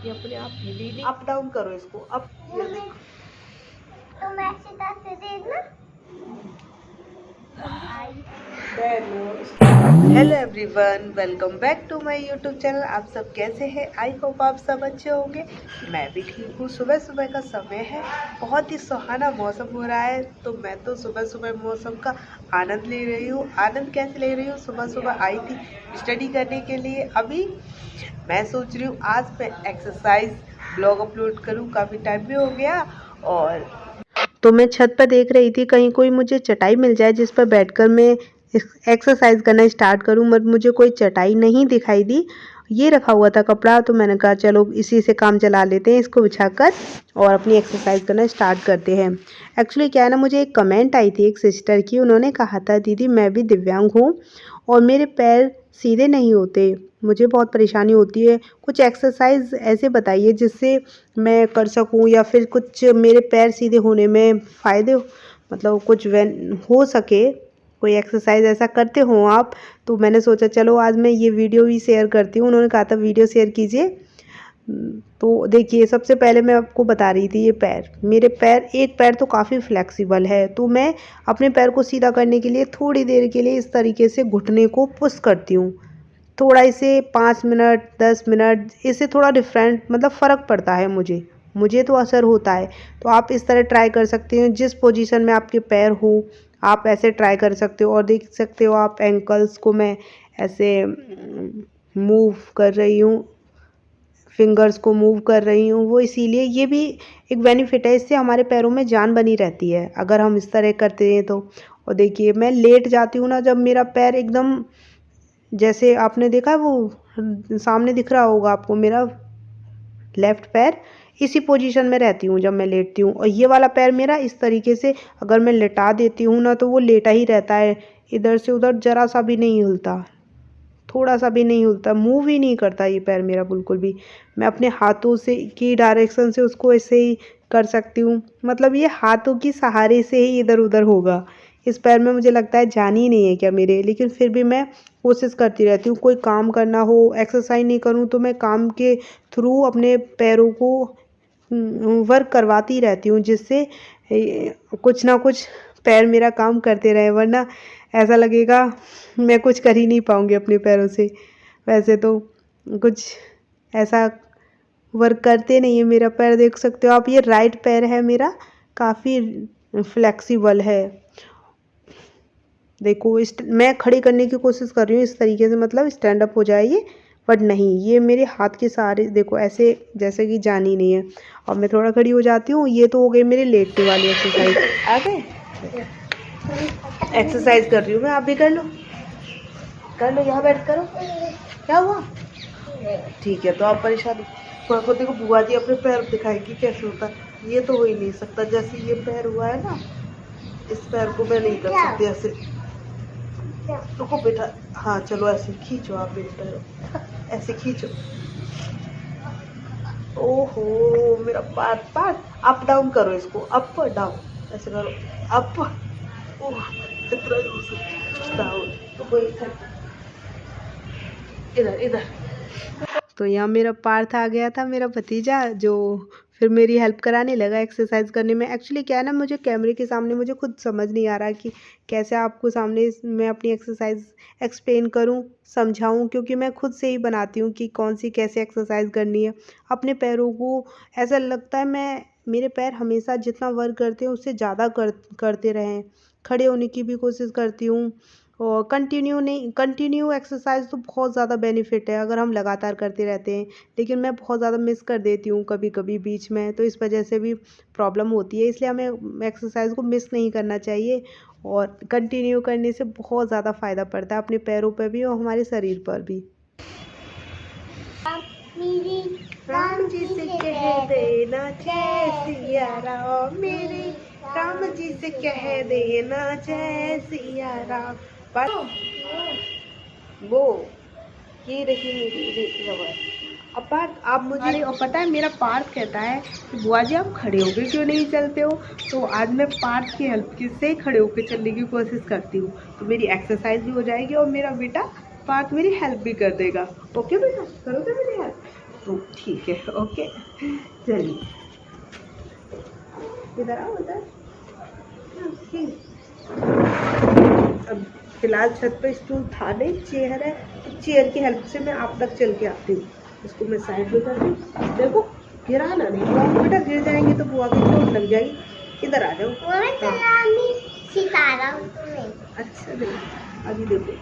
ये अपने आप हीलिंग अप डाउन करो इसको अप। ये देखो तो मैं सीधा से देना। Hello everyone, welcome back to my YouTube channel. आप सब कैसे हैं? आई होप आप सब अच्छे होंगे। मैं भी ठीक हूँ। सुबह सुबह का समय है, बहुत ही सुहाना मौसम हो रहा है, तो मैं तो सुबह सुबह मौसम का आनंद ले रही हूँ। आनंद कैसे ले रही हूँ? सुबह सुबह आई थी स्टडी करने के लिए। अभी मैं सोच रही हूँ आज मैं एक्सरसाइज ब्लॉग अपलोड करूँ, काफ़ी टाइम भी हो गया। और तो मैं छत पर देख रही थी कहीं कोई मुझे चटाई मिल जाए जिस पर बैठकर मैं एक्सरसाइज करना स्टार्ट करूं, मगर मुझे कोई चटाई नहीं दिखाई दी। ये रखा हुआ था कपड़ा, तो मैंने कहा चलो इसी से काम चला लेते हैं, इसको बिछाकर और अपनी एक्सरसाइज करना स्टार्ट करते हैं। एक्चुअली क्या है ना, मुझे एक कमेंट आई थी एक सिस्टर की। उन्होंने कहा था दीदी मैं भी दिव्यांग हूँ और मेरे पैर सीधे नहीं होते, मुझे बहुत परेशानी होती है, कुछ एक्सरसाइज ऐसे बताइए जिससे मैं कर सकूं, या फिर कुछ मेरे पैर सीधे होने में फ़ायदे मतलब कुछ हो सके, कोई एक्सरसाइज ऐसा करते हो आप। तो मैंने सोचा चलो आज मैं ये वीडियो भी शेयर करती हूँ। उन्होंने कहा था वीडियो शेयर कीजिए। तो देखिए सबसे पहले मैं आपको बता रही थी, ये पैर, मेरे पैर, एक पैर तो काफ़ी फ्लेक्सिबल है, तो मैं अपने पैर को सीधा करने के लिए थोड़ी देर के लिए इस तरीके से घुटने को पुश करती हूँ। थोड़ा इसे 5 मिनट 10 मिनट, इससे थोड़ा डिफरेंट मतलब फ़र्क पड़ता है मुझे तो असर होता है। तो आप इस तरह ट्राई कर सकते हैं, जिस पोजीशन में आपके पैर हो आप ऐसे ट्राई कर सकते हो। और देख सकते हो आप एंकल्स को मैं ऐसे मूव कर रही हूँ, फिंगर्स को मूव कर रही हूँ, वो इसीलिए ये भी एक बेनिफिट है, इससे हमारे पैरों में जान बनी रहती है अगर हम इस तरह करते हैं तो। और देखिए मैं लेट जाती हूँ ना, जब मेरा पैर एकदम, जैसे आपने देखा वो सामने दिख रहा होगा आपको मेरा लेफ्ट पैर, इसी पोजीशन में रहती हूँ जब मैं लेटती हूँ। और ये वाला पैर मेरा इस तरीके से अगर मैं लेटा देती हूँ ना, तो वो लेटा ही रहता है, इधर से उधर ज़रा सा भी नहीं हिलता, थोड़ा सा भी नहीं हिलता, मूव ही नहीं करता ये पैर मेरा बिल्कुल भी। मैं अपने हाथों से की डायरेक्शन से उसको ऐसे ही कर सकती हूँ, मतलब ये हाथों की सहारे से ही इधर उधर होगा। इस पैर में मुझे लगता है जान ही नहीं है क्या मेरे, लेकिन फिर भी मैं कोशिश करती रहती हूँ। कोई काम करना हो, एक्सरसाइज नहीं करूँ तो मैं काम के थ्रू अपने पैरों को वर्क करवाती रहती हूँ, जिससे कुछ ना कुछ पैर मेरा काम करते रहे, वरना ऐसा लगेगा मैं कुछ कर ही नहीं पाऊँगी अपने पैरों से। वैसे तो कुछ ऐसा वर्क करते नहीं है मेरा पैर, देख सकते हो आप, ये राइट पैर है मेरा, काफ़ी फ्लेक्सिबल है। देखो मैं खड़ी करने की कोशिश कर रही हूँ इस तरीके से, मतलब स्टैंड अप हो जाए ये, बट नहीं, ये मेरे हाथ के सहारे देखो ऐसे जैसे कि जान ही नहीं है। और मैं थोड़ा खड़ी हो जाती हूँ। ये तो हो गई मेरी लेटने वाली एक्सरसाइज। आ गए, एक्सरसाइज कर रही हूँ मैं, आप भी कर लो, कर लो, यहाँ बैठ करो। क्या हुआ? ठीक है, तो आप परेशान थोड़ा को देखो, बुआ जी अपने पैर दिखाएगी कैसे होता है। ये तो हो ही नहीं सकता, जैसे ये पैर हुआ है ना, इस पैर को मैं नहीं कर सकती ऐसे। रुको बेटा, हाँ चलो ऐसे खींचो आप मेरे पैर, ऐसे खींचो। ओहो मेरा पैर, पैर अप डाउन करो इसको, अप डाउन ऐसे करो, अप, ओह इतना डाउन, तो इधर इधर। तो यहाँ मेरा पार्थ आ गया था, मेरा भतीजा, जो फिर मेरी हेल्प कराने लगा एक्सरसाइज करने में। एक्चुअली क्या है ना, मुझे कैमरे के सामने मुझे खुद समझ नहीं आ रहा कि कैसे आपको सामने मैं अपनी एक्सरसाइज एक्सप्लेन करूं, समझाऊं, क्योंकि मैं खुद से ही बनाती हूँ कि कौन सी कैसे एक्सरसाइज करनी है अपने पैरों को। ऐसा लगता है मैं, मेरे पैर हमेशा जितना वर्क करते हैं उससे ज़्यादा करते रहें। खड़े होने की भी कोशिश करती हूँ, और कंटिन्यू एक्सरसाइज तो बहुत ज़्यादा बेनिफिट है अगर हम लगातार करते रहते हैं। लेकिन मैं बहुत ज़्यादा मिस कर देती हूँ कभी कभी बीच में, तो इस वजह से भी प्रॉब्लम होती है। इसलिए हमें एक्सरसाइज को मिस नहीं करना चाहिए, और कंटिन्यू करने से बहुत ज़्यादा फ़ायदा पड़ता है अपने पैरों पर भी और हमारे शरीर पर भी। राम जी से कह देना जय सिया राम, मेरे राम जी से कह देना जय सिया राम। बस वो ये रही मेरी रवायत। अब बात आप मुझे, और पता है मेरा पार्थ कहता है कि बुआ जी आप खड़े होकर क्यों नहीं चलते हो। तो आज मैं पार्थ की हेल्प से खड़े होकर चलने की कोशिश करती हूँ, तो मेरी एक्सरसाइज भी हो जाएगी और मेरा बेटा पार्थ मेरी हेल्प भी कर देगा। ओके बेटा, करोगे मेरी हेल्प? तो ठीक है, ओके चलिए इधर आओ इधर। अब फिलहाल छत पे स्टूल था नहीं, चेयर है, तो चेयर की हेल्प से मैं आप तक चल के आती हूँ। इसको मैं साइड में कर दूँ। देखो गिराना नहीं, बुआ बेटा गिर जाएंगी तो बुआ की चोट लग जाएगी। इधर आ जाओ। सिखा रहा हूँ तुम्हें। अच्छा देखो अभी देखो,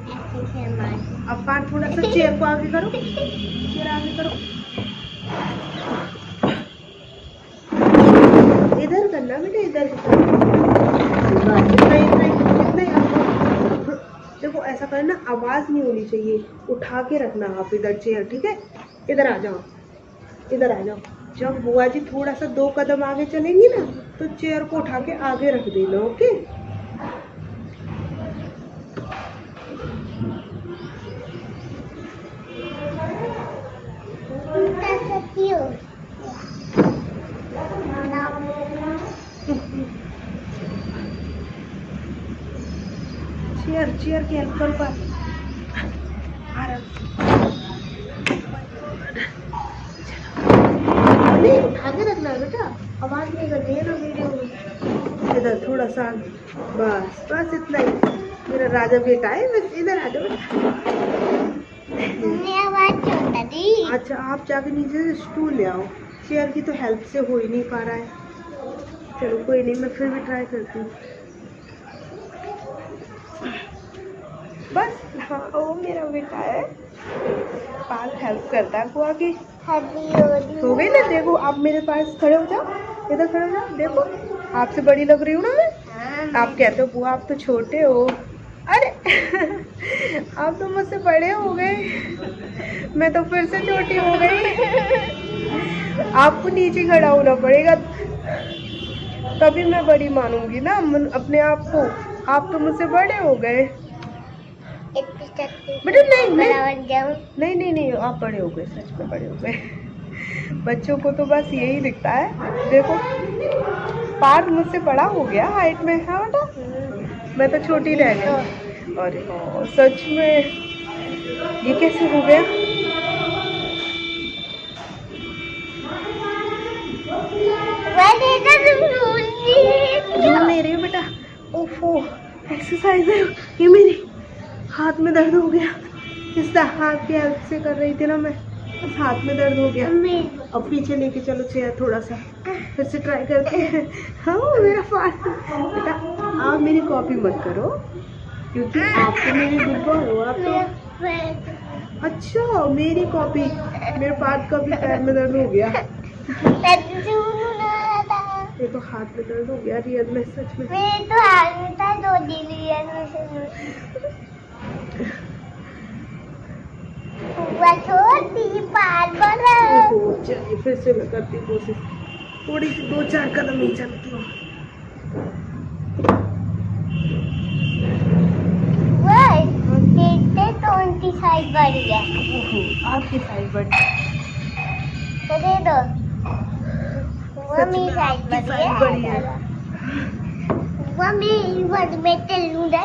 ऐसे खेलना है। अब पार थोड़ा सा चेयर को आगे करो, चेयर आगे करो, इधर करना बेटा, इधर देखो ऐसा करना, आवाज नहीं होनी चाहिए, उठा के रखना आप इधर चेयर, ठीक है। इधर आ जाओ, इधर आ जाओ। जब बुआ जी थोड़ा सा 2 कदम आगे चलेंगी ना तो चेयर को उठा के आगे रख देना, ओके। चेयर की हेल्प करो पास। नहीं उठा के रखना है बेटा, आवाज नहीं करनी है ना वीडियो में। इधर थोड़ा सा, बस बस इतना ही। मेरा राजा बेटा है, बस इधर आ जाओ। अच्छा आप जाके नीचे से स्टूल ले आओ, चेयर की तो हेल्प से हो ही नहीं पा रहा है। चलो कोई नहीं, मैं फिर भी ट्राई करती हूँ। बस हाँ, वो मेरा बेटा है, पाल हेल्प करता है बुआ की। हो गई ना, देखो आप मेरे पास खड़े हो जाओ, इधर खड़े हो जाओ। देखो आपसे बड़ी लग रही हूँ ना मैं। आप कहते हो बुआ आप तो छोटे हो, अरे आप तो मुझसे बड़े हो गए, मैं तो फिर से छोटी हो गई। आपको नीचे खड़ा होना पड़ेगा तभी मैं बड़ी मानूंगी ना अपने आप को। आप तो मुझसे बड़े हो गए बेटा। नहीं नहीं नहीं, आप बड़े हो गए, सच में बड़े हो गए। बच्चों को तो बस यही दिखता है। देखो पार्थ मुझसे बड़ा हो गया हाइट में, हाँ बेटा, मैं तो छोटी रह गई। अरे हाँ सच में, ये कैसे हो गया? झूल नहीं रही हो बेटा, ओफो एक्सरसाइज है ये। मेरे हाथ में दर्द हो गया, इस हाथ की हेल्प से कर रही थी ना मैं, बस हाथ में दर्द हो गया। अब पीछे लेके चलो चेयर, थोड़ा सा फिर से ट्राई करते हैं। हाँ मेरा पार्ट बेटा, आप मेरी कॉपी मत करो क्योंकि आप तो मेरी गुड बॉय हो। आप तो अच्छा मेरी कॉपी, मेरे पार्ट का भी पैर में दर्द हो गया। ये तो हाथ में दर्द हो गया रियल में, सच में। मेरे तो हाथ में था, 2 दिन रियल में से। चलिए फिर से मैं करती हूँ कोशिश, थोड़ी सी 2-4 कदम ही चलती हूँ। तो उनकी साइड बढ़ गया, आपकी साइड बढ़ तो दे दो। वो मेरी साइड बढ़ी है। वो मेरी वर्ड में चलूँगा।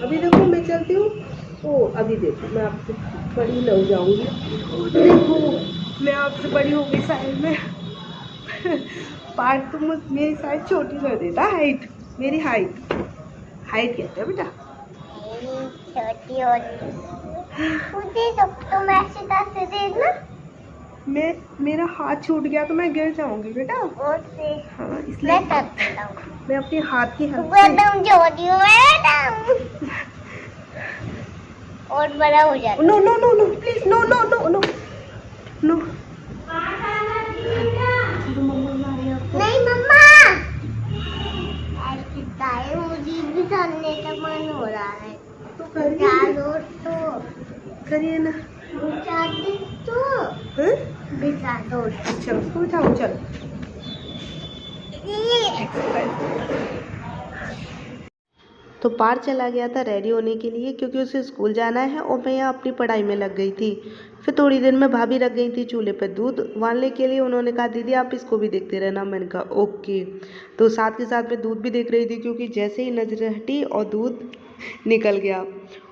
अभी देखो मैं चलती हूँ, ओ अभी देखो मैं आपसे बड़ी लग जाऊंगी। देखो मैं आपसे बड़ी हो गई साइज में। पार्ट तो मेरी साइज छोटी कर देता, हाइट मेरी हाइट कहते हैं बेटा। छोटी होती मुझे तो तुम ऐसे कैसे देना। मेरा हाथ छूट गया तो मैं गिर जाऊंगी बेटा। हाँ इसलिए मैं अपने हाथ की हेल्प से और बड़ा हो जाता। No no no no please, no no no no no. नहीं मम्मा, ऐसी गाय मुझे भी करने का मन हो रहा है, तो करिए तो करिए ना। बिछा दो। अच्छा उसको बिठाओ, चलो तो पार चला गया था रेडी होने के लिए क्योंकि उसे स्कूल जाना है और मैं यहाँ अपनी पढ़ाई में लग गई थी। फिर थोड़ी देर में भाभी रख गई थी चूल्हे पर दूध उबालने के लिए। उन्होंने कहा दीदी आप इसको भी देखते रहना। मैंने कहा ओके। तो साथ के साथ मैं दूध भी देख रही थी क्योंकि जैसे ही नजर हटी और दूध निकल गया।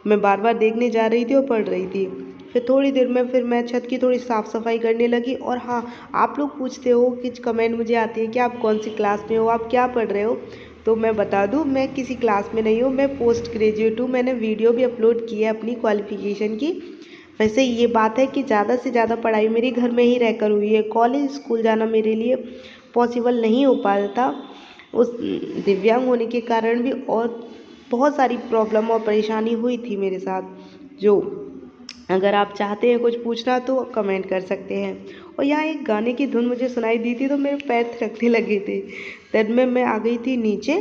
मैं बार बार देखने जा रही थी और पढ़ रही थी। फिर थोड़ी देर में फिर मैं छत की थोड़ी साफ़ सफाई करने लगी। और हाँ, आप लोग पूछते हो कि कमेंट मुझे आती है कि आप कौन सी क्लास में हो, आप क्या पढ़ रहे हो। तो मैं बता दूं, मैं किसी क्लास में नहीं हूँ, मैं पोस्ट ग्रेजुएट हूँ। मैंने वीडियो भी अपलोड की है अपनी क्वालिफ़िकेशन की। वैसे ये बात है कि ज़्यादा से ज़्यादा पढ़ाई मेरी घर में ही रहकर हुई है। कॉलेज स्कूल जाना मेरे लिए पॉसिबल नहीं हो पाया था उस दिव्यांग होने के कारण भी, और बहुत सारी प्रॉब्लम और परेशानी हुई थी मेरे साथ, जो अगर आप चाहते हैं कुछ पूछना तो कमेंट कर सकते हैं। और यहाँ एक गाने की धुन मुझे सुनाई दी थी तो मेरे पैर थिरकने लगे थे। तब में मैं आ गई थी नीचे,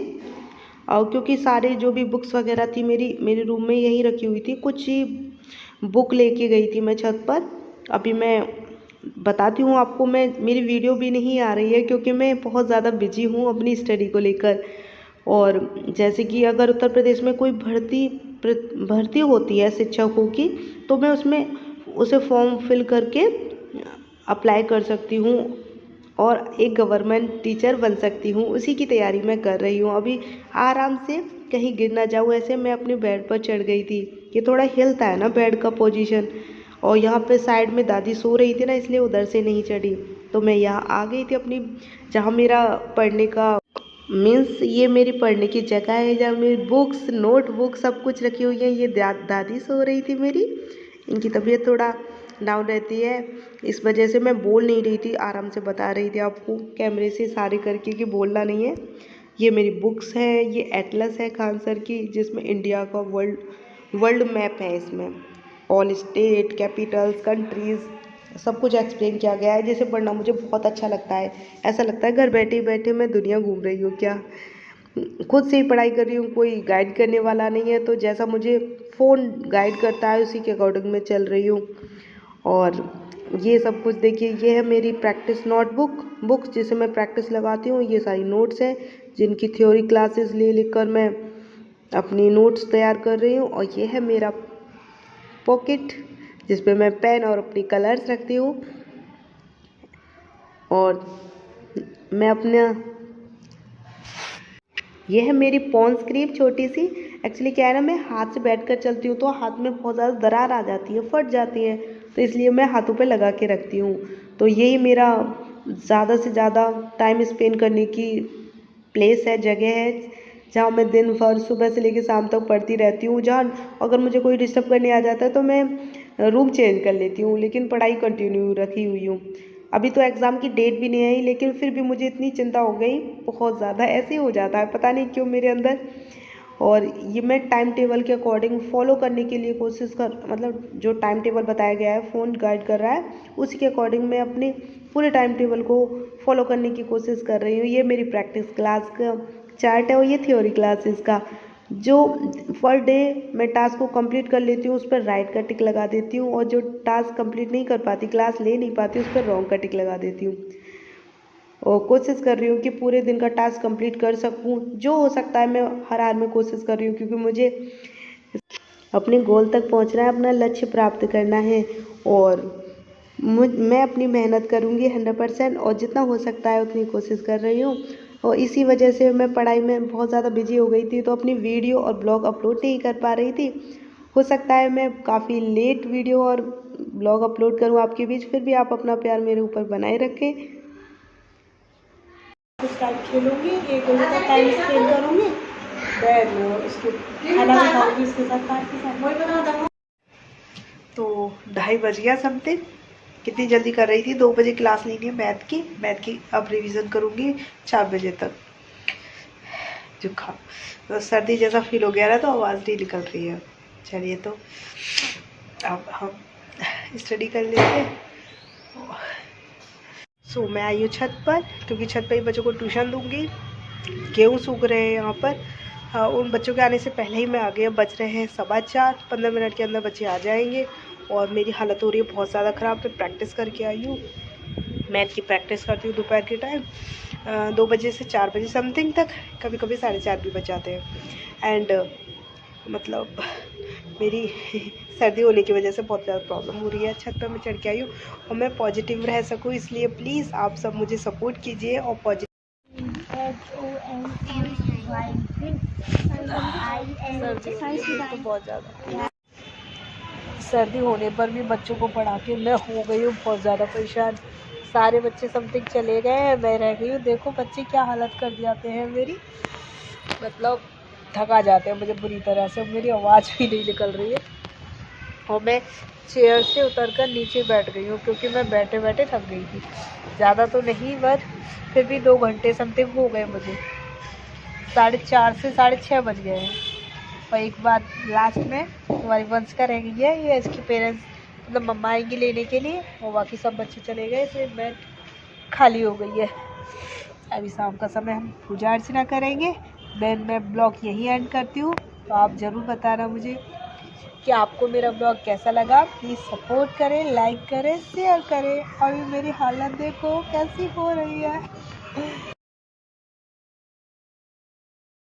और क्योंकि सारे जो भी बुक्स वगैरह थी मेरे रूम में यहीं रखी हुई थी, कुछ ही बुक लेके गई थी मैं छत पर। अभी मैं बताती हूँ आपको, मेरी वीडियो भी नहीं आ रही है क्योंकि मैं बहुत ज़्यादा बिजी हूँ अपनी स्टडी को लेकर। और जैसे कि अगर उत्तर प्रदेश में कोई भर्ती होती है शिक्षकों की, तो मैं उसमें उसे फॉर्म फिल करके अप्लाई कर सकती हूँ और एक गवर्नमेंट टीचर बन सकती हूँ। उसी की तैयारी मैं कर रही हूँ अभी, आराम से कहीं गिर ना जाऊँ ऐसे। मैं अपने बेड पर चढ़ गई थी, ये थोड़ा हिलता है ना बेड का पोजीशन, और यहाँ पे साइड में दादी सो रही थी ना, इसलिए उधर से नहीं चढ़ी। तो मैं यहाँ आ गई थी अपनी, जहाँ मेरा पढ़ने का मीन्स ये मेरी पढ़ने की जगह है, जहाँ मेरी बुक्स नोटबुक सब कुछ रखी हुई है। ये दादी सो रही थी मेरी, इनकी तबीयत थोड़ा डाउन रहती है, इस वजह से मैं बोल नहीं रही थी, आराम से बता रही थी आपको कैमरे से इशारे करके कि बोलना नहीं है। ये मेरी बुक्स है, ये एटलस है खान सर की, जिसमें इंडिया का वर्ल्ड मैप है। इसमें ऑल स्टेट कैपिटल्स कंट्रीज़ सब कुछ एक्सप्लेन किया गया है, जिसे पढ़ना मुझे बहुत अच्छा लगता है। ऐसा लगता है घर बैठे बैठे मैं दुनिया घूम रही हूँ क्या। खुद से ही पढ़ाई कर रही हूँ, कोई गाइड करने वाला नहीं है, तो जैसा मुझे फ़ोन गाइड करता है उसी के अकॉर्डिंग मैं चल रही हूँ। और ये सब कुछ देखिए, ये है मेरी प्रैक्टिस बुक्स जिसे मैं प्रैक्टिस लगाती हूँ। ये सारी नोट्स हैं जिनकी थ्योरी क्लासेस ले कर मैं अपनी नोट्स तैयार कर रही हूँ। और ये है मेरा पॉकेट जिसमें मैं पेन और अपनी कलर्स रखती हूँ। और मैं अपना, ये है मेरी पॉन्स क्रीम छोटी सी। एक्चुअली क्या है ना, मैं हाथ से बैठकर चलती हूँ तो हाथ में बहुत ज़्यादा दरार आ जाती है, फट जाती है, तो इसलिए मैं हाथों पे लगा के रखती हूँ। तो यही मेरा ज़्यादा से ज़्यादा टाइम स्पेंड करने की प्लेस है, जगह है, जहाँ मैं दिन भर सुबह से लेकर शाम तक पढ़ती रहती हूँ। जहाँ अगर मुझे कोई डिस्टर्ब करने आ जाता है तो मैं रूम चेंज कर लेती हूँ, लेकिन पढ़ाई कंटिन्यू रखी हुई हूँ। अभी तो एग्ज़ाम की डेट भी नहीं आई, लेकिन फिर भी मुझे इतनी चिंता हो गई, बहुत ज़्यादा ऐसे ही हो जाता है, पता नहीं क्यों मेरे अंदर। और ये मैं टाइम टेबल के अकॉर्डिंग फॉलो करने के लिए मतलब जो टाइम टेबल बताया गया है, फ़ोन गाइड कर रहा है, उसी के अकॉर्डिंग मैं अपने पूरे टाइम टेबल को फॉलो करने की कोशिश कर रही हूँ। ये मेरी प्रैक्टिस क्लास का चार्ट है और ये थ्योरी क्लासेस का, जो पर डे मैं टास्क को कंप्लीट कर लेती हूँ उस पर राइट का टिक लगा देती हूँ, और जो टास्क कंप्लीट नहीं कर पाती, क्लास ले नहीं पाती, उस पर रॉन्ग का टिक लगा देती हूँ। और कोशिश कर रही हूँ कि पूरे दिन का टास्क कंप्लीट कर सकूँ, जो हो सकता है मैं हर हाल में कोशिश कर रही हूँ, क्योंकि मुझे अपने गोल तक पहुँचना है, अपना लक्ष्य प्राप्त करना है। और मैं अपनी मेहनत करूँगी 100%, और जितना हो सकता है उतनी कोशिश कर रही हूँ। और इसी वजह से मैं पढ़ाई में बहुत ज़्यादा बिजी हो गई थी, तो अपनी वीडियो और ब्लॉग अपलोड नहीं कर पा रही थी। हो सकता है मैं काफ़ी लेट वीडियो और ब्लॉग अपलोड करूँ आपके बीच, फिर भी आप अपना प्यार मेरे ऊपर बनाए रखें। कुछ टाइम खेलूँगी, 1 बजे तक टाइम स्पेंड करूँगी, देन इसको खाना भी खाऊँगी इसके साथ, पार्क के साथ। तो 2:30 बज गया समथिंग, कितनी जल्दी कर रही थी। 2 बजे क्लास लेनी है मैथ की अब रिवीजन करूँगी 4 बजे तक। जुकाम तो सर्दी जैसा फील हो गया ना, तो आवाज़ नहीं निकल रही है। चलिए, तो अब हम स्टडी कर लेते हैं। सो मैं आई हूँ छत पर, क्योंकि छत पर ही बच्चों को ट्यूशन दूँगी। गेहूँ सूख रहे हैं यहाँ पर। हाँ, उन बच्चों के आने से पहले ही मैं आ गई। बज रहे हैं 4:15, 15 मिनट के अंदर बच्चे आ जाएंगे। और मेरी हालत हो रही है बहुत ज़्यादा ख़राब। मैं प्रैक्टिस करके आई हूँ, मैथ की प्रैक्टिस करती हूँ दोपहर के टाइम 2 बजे से 4 बजे समथिंग तक, कभी कभी 4:30 भी बज जाते हैं। एंड मतलब मेरी सर्दी होने की वजह से बहुत ज़्यादा प्रॉब्लम हो रही है। छत पर मैं चढ़ के आई हूँ और मैं पॉजिटिव रह सकूँ, इसलिए प्लीज़ आप सब मुझे सपोर्ट कीजिए। और पॉजिटिव सर्दी तो बहुत ज़्यादा। सर्दी होने पर भी बच्चों को पढ़ा के मैं हो गई हूँ बहुत ज़्यादा परेशान। सारे बच्चे समथिंग चले गए हैं, मैं रह गई हूँ। देखो बच्चे क्या हालत कर जाते हैं मेरी, मतलब थका जाते हैं मुझे बुरी तरह से। मेरी आवाज़ भी नहीं निकल रही है और मैं चेयर से उतरकर नीचे बैठ गई हूँ क्योंकि मैं बैठे बैठे थक गई थी। ज़्यादा तो नहीं बट फिर भी 2 घंटे समथिंग हो गए मुझे। 4:30 से 6:30 बज गए हैं। और एक बात लास्ट में, हमारी वंश का रह गई है, ये इसके पेरेंट्स मतलब मम्मा आएंगी लेने के लिए और बाकी सब बच्चे चले गए, इसलिए बेड खाली हो गई है। अभी शाम का समय हम पूजा अर्चना करेंगे। देन मैं ब्लॉग यहीं एंड करती हूँ। तो आप ज़रूर बताना मुझे कि आपको मेरा ब्लॉग कैसा लगा। प्लीज़ सपोर्ट करें, लाइक करें, शेयर करें। और मेरी हालत देखो कैसी हो रही है।